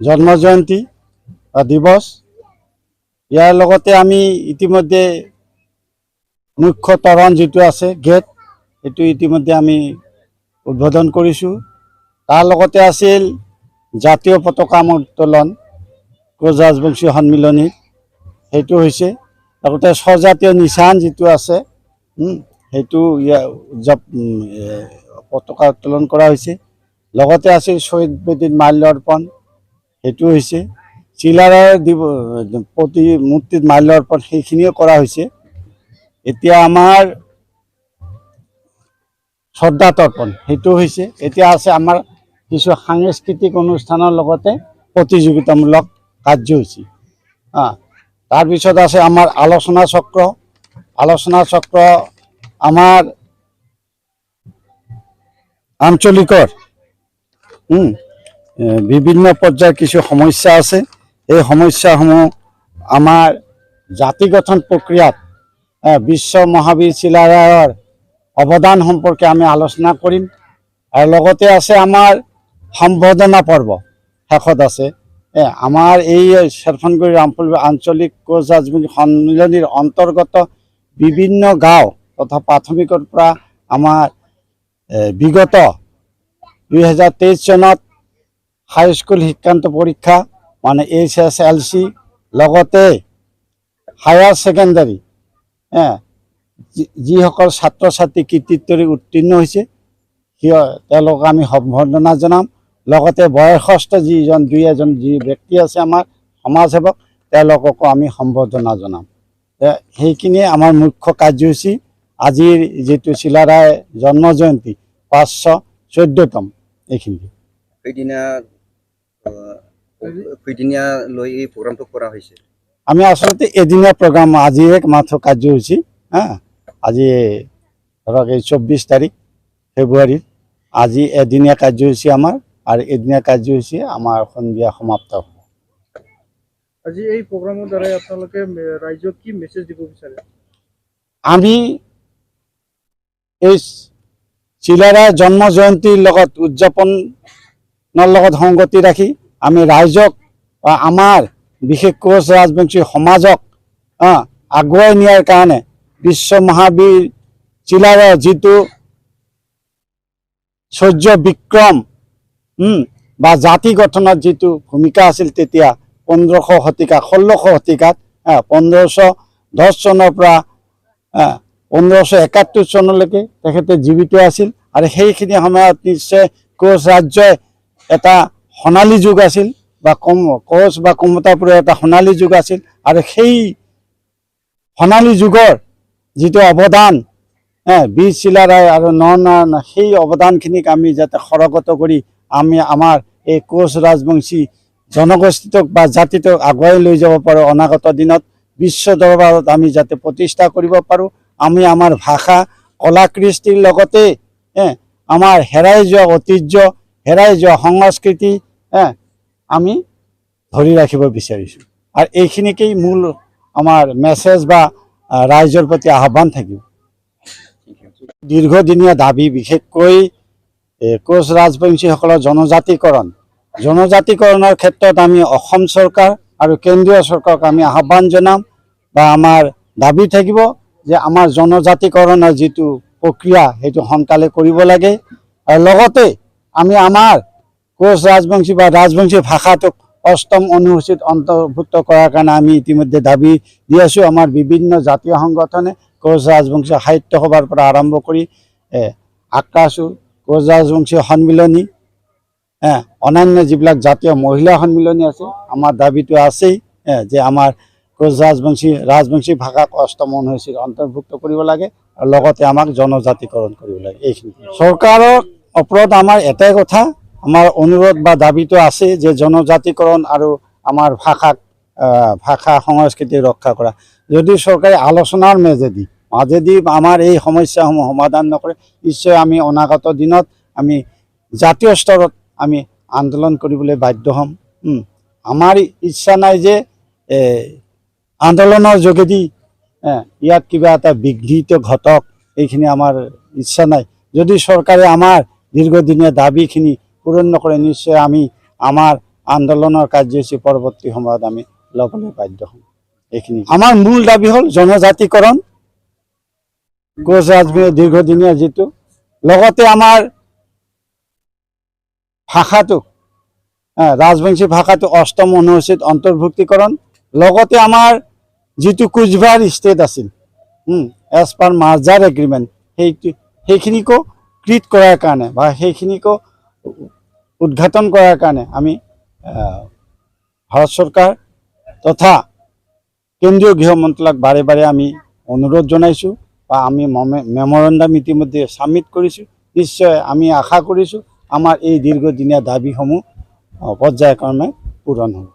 জন্ম জয়ন্তী দিৱস। ইয়াৰ লগতে আমি ইতিমধ্যে মুখ্য তৰণ যিটো আছে গেট, সেইটো ইতিমধ্যে আমি উদ্বোধন কৰিছোঁ। তাৰ লগতে আছিল জাতীয় পতাকা উত্তোলন কোচ ৰাজবংশী সন্মিলনী, সেইটো হৈছে। লগতে স্বজাতীয় নিশান যিটো আছে সেইটো পতাকা উত্তোলন কৰা হৈছে। লগতে আছিল শ্বহীদ বেদীত মাল্যাৰ্পণ, সেইটো হৈছে। চিলাৰায়ৰ প্ৰতিমূৰ্তিত মাল্যাৰ্পণ, সেইখিনিও কৰা হৈছে। এতিয়া আমাৰ শ্ৰদ্ধা তৰ্পণ, সেইটো হৈছে। এতিয়া আছে আমাৰ কিছু সাংস্কৃতিক অনুষ্ঠানৰ লগতে প্ৰতিযোগিতামূলক কাৰ্যসূচী। তাৰপিছত আছে আমাৰ আলোচনা চক্ৰ। আলোচনা চক্ৰ আমাৰ আঞ্চলিকৰ বিভিন্ন পৰ্যায়ৰ কিছু সমস্যা আছে। এই সমস্যাসমূহ আমাৰ জাতি গঠন প্ৰক্ৰিয়াত বিশ্ব মহাবীৰ চিলাৰায়ৰ অৱদান সম্পৰ্কে আমি আলোচনা কৰিম। আৰু লগতে আছে আমাৰ সম্বৰ্ধনা পৰ্ব। শেষত আছে আমাৰ এই চেৰফানগুৰি ৰামপুৰ আঞ্চলিক কোচ ৰাজবংশী সন্মিলনীৰ অন্তৰ্গত বিভিন্ন গাঁও তথা প্ৰাথমিকৰ পৰা আমাৰ বিগত 2023 চনত হাইস্কুল শিক্ষান্ত পৰীক্ষা মানে HSLC, লগতে হায়াৰ ছেকেণ্ডাৰী যিসকল ছাত্ৰ ছাত্ৰী কৃতিত্বৰে উত্তীৰ্ণ হৈছে তেওঁলোকক আমি সম্বৰ্ধনা জনাম। লগতে বয়সস্থ দুই এজন যি ব্যক্তি আছে আমাৰ সমাজসেৱক, তেওঁলোককো আমি সম্বৰ্ধনা জনাম। সেইখিনিয়ে আমাৰ মুখ্য কাৰ্যসূচী। আজিৰ যিটো চিলাৰায় জন্ম জয়ন্তী 514তম, এইখিনি। কেইদিনীয়া লৈ এই প্ৰগ্ৰামটো কৰা হৈছে? আমি আচলতে এদিনীয়া প্ৰগ্ৰাম, আজি মাত্ৰ কাৰ্যসূচী। আজি ধৰক এই 24 তাৰিখ ফেব্ৰুৱাৰীৰ, আজি এদিনীয়া কাৰ্যসূচী আমাৰ, আৰু এদিনীয়া কাৰ্যসূচী আমাৰ সন্ধিয়া সমাপ্ত হ'ব। আজি এই প্ৰগ্ৰামৰ দ্বাৰাই আপোনালোকে ৰাইজক কি মেছেজ দিব বিচাৰে? আমি এই চিলাৰায় জন্ম জয়ন্তীৰ লগত উদযাপনৰ লগত সংগতি ৰাখি আমি ৰাইজক বা আমাৰ বিশেষ কোচ ৰাজবংশী সমাজক আগুৱাই নিয়াৰ কাৰণে বিশ্ব মহাবীৰ চিলাৰায়ৰ যিটো শৌৰ্য বিক্ৰম বা জাতি গঠনত যিটো ভূমিকা আছিল তেতিয়া 1500 শতিকাত 1600 শতিকাত 1510 চনৰ পৰা 1571 চনলৈকে তেখেতে জীৱিত আছিল। আৰু সেইখিনি সময়ত নিশ্চয় কোচ ৰাজ্যই এটা সোণালী যুগ আছিল, বা কোচ বা কমতাপুৰৰ এটা সোণালী যুগ আছিল। আৰু সেই সোণালী যুগৰ যিটো অৱদান বীৰ চিলাৰায় আৰু নৰনাৰায়ণ, সেই অৱদানখিনিক আমি যাতে সৰগত কৰি আমি আমাৰ এই কোচ ৰাজবংশী জনগোষ্ঠীটোক বা জাতিটোক আগুৱাই লৈ যাব পাৰোঁ। অনাগত দিনত বিশ্ব দৰবাৰত আমি যাতে প্ৰতিষ্ঠা কৰিব পাৰোঁ। আমি আমাৰ ভাষা কলা কৃষ্টিৰ লগতে আমাৰ হেৰাই যোৱা ঐতিহ্য, হেৰাই যোৱা সংস্কৃতি আমি ধৰি ৰাখিব বিচাৰিছোঁ। আৰু এইখিনিকেই মূল আমাৰ মেছেজ বা ৰাইজৰ প্ৰতি আহ্বান থাকিব। দীৰ্ঘদিনীয়া দাবী, বিশেষকৈ কোচ ৰাজবংশীসকলৰ জনজাতিকৰণৰ ক্ষেত্ৰত আমি অসম চৰকাৰ আৰু কেন্দ্ৰীয় চৰকাৰক আমি আহ্বান জনাম, বা আমাৰ দাবী থাকিব যে আমাৰ জনজাতিকৰণৰ যিটো প্ৰক্ৰিয়া সেইটো সোনকালে কৰিব লাগে। আৰু লগতে আমি আমাৰ কোচ ৰাজবংশী বা ৰাজবংশী ভাষাটোক 8ম অনুসূচীত অন্তৰ্ভুক্ত কৰাৰ কাৰণে আমি ইতিমধ্যে দাবী দি আছোঁ। আমাৰ বিভিন্ন জাতীয় সংগঠনে কোচ ৰাজবংশী সাহিত্য সভাৰ পৰা আৰম্ভ কৰি আক্ৰাসু কোচ ৰাজবংশী সন্মিলনী, অন্যান্য যিবিলাক জাতীয় মহিলা সন্মিলনী আছে, আমাৰ দাবীটো আছেই যে আমাৰ কোচ ৰাজবংশী ভাষাক 8ম অনুসূচীত অন্তৰ্ভুক্ত কৰিব লাগে, আৰু লগতে আমাক জনজাতিকৰণ কৰিব লাগে। এইখিনি চৰকাৰৰ ওপৰত আমাৰ এটাই কথা, আমাৰ অনুৰোধ বা দাবীটো আছে যে জনজাতিকৰণ আৰু আমাৰ ভাষা সংস্কৃতি ৰক্ষা কৰা। যদি চৰকাৰে আলোচনাৰ মাজেদি আমাৰ এই সমস্যাসমূহ সমাধান নকৰে, নিশ্চয় আমি অনাগত দিনত আমি জাতীয় স্তৰত আমি আন্দোলন কৰিবলৈ বাধ্য হ'ম। আমাৰ ইচ্ছা নাই যে আন্দোলনৰ যোগেদি ইয়াত কিবা এটা বিঘ্নিত ঘটক, এইখিনি আমাৰ ইচ্ছা নাই। যদি চৰকাৰে আমাৰ দীৰ্ঘদিনীয়া দাবীখিনি পূৰণ নকৰে, নিশ্চয় আমি আমাৰ আন্দোলনৰ কাৰ্যসূচী পৰৱৰ্তী সময়ত আমি ল'বলৈ বাধ্য হ'ম। এইখিনি আমাৰ মূল দাবী হ'ল জনজাতিকৰণ, কোচ ৰাজবংশীৰ দীৰ্ঘদিনীয়া যিটো, লগতে আমাৰ ভাষাটো ৰাজবংশী ভাষাটো ৮ম অনুসূচীত অন্তৰ্ভুক্তিকৰণ, লগতে আমাৰ যিটো কোচবিহাৰ ষ্টেট আছিল এজ পাৰ মাৰ্জাৰ এগ্ৰিমেণ্ট, সেইখিনিকো ক্ৰিয়েট কৰাৰ কাৰণে বা সেইখিনিকো উদঘাটন কৰাৰ কাৰণে আমি ভাৰত চৰকাৰ তথা কেন্দ্ৰীয় গৃহ মন্ত্ৰালয়ক বাৰে বাৰে আমি অনুৰোধ জনাইছোঁ বা আমি মেমৰেণ্ডাম ইতিমধ্যে ছাবমিট কৰিছোঁ। নিশ্চয় আমি আশা কৰিছোঁ আমাৰ এই দীৰ্ঘদিনীয়া দাবীসমূহ পৰ্যায়ক্ৰমে পূৰণ হ'ব।